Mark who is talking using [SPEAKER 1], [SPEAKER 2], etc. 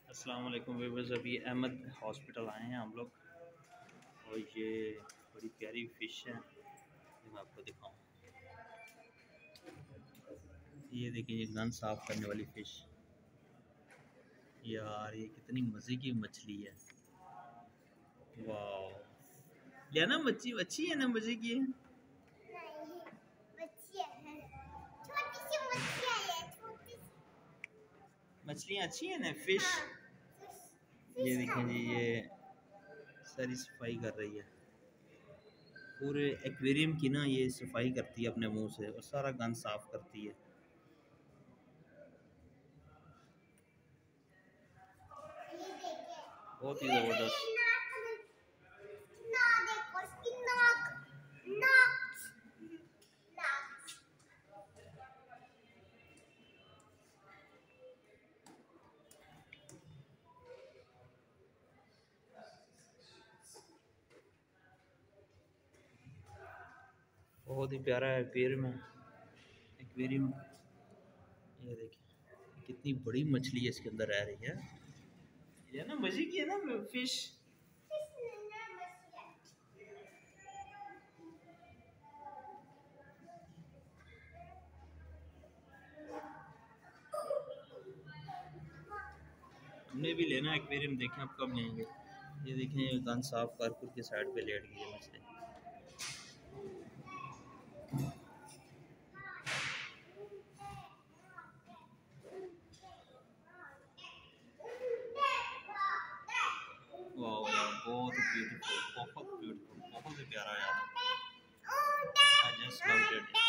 [SPEAKER 1] अस्सलाम वालेकुम व्यूअर्स। अभी अहमद हॉस्पिटल आए हैं हम लोग और ये बड़ी प्यारी फ़िश है। ये मैं आपको दिखाऊँ। ये देखिए, ये गन साफ़ करने वाली फ़िश। यार ये कितनी मज़े की मछली है। वाह, क्या ना मच्छी अच्छी है ना, मज़े की है।
[SPEAKER 2] नहीं, मच्छी है। छोटी सी मच्छी है, छोटी सी।
[SPEAKER 1] मछलियाँ अच्छी है ना, फ़िश।
[SPEAKER 2] हाँ,
[SPEAKER 1] ये
[SPEAKER 2] फिश
[SPEAKER 1] देखें जी,
[SPEAKER 2] खानी है।
[SPEAKER 1] ये सारी सफाई कर रही है। पूरे एक्वेरियम की ना ये सफाई करती है अपने मुंह से और सारा गंद साफ करती है।
[SPEAKER 2] ये देखे,
[SPEAKER 1] बहुत ही
[SPEAKER 2] ये
[SPEAKER 1] ज़बरदस्त।
[SPEAKER 2] नाक देखो, इसकी नाक, नाक, नाक।
[SPEAKER 1] बहुत ही प्यारा एक्वेरियम है। एक्वेरियम, ये देखिए कितनी बड़ी मछली है इसके अंदर रह रही है। ये ना मजे की है ना फिश।
[SPEAKER 2] फिश नहीं ना, मछली है।
[SPEAKER 1] हमने भी लेना एक्वेरियम, देखें अब कब लेंगे। ये देखें, ये गन साफ कारकुर के साइड पे लेट गई है मछली। वाह यार, बहुत ब्यूटीफुल, बहुत ब्यूटीफुल, बहुत ही प्यारा यार। I just loved it.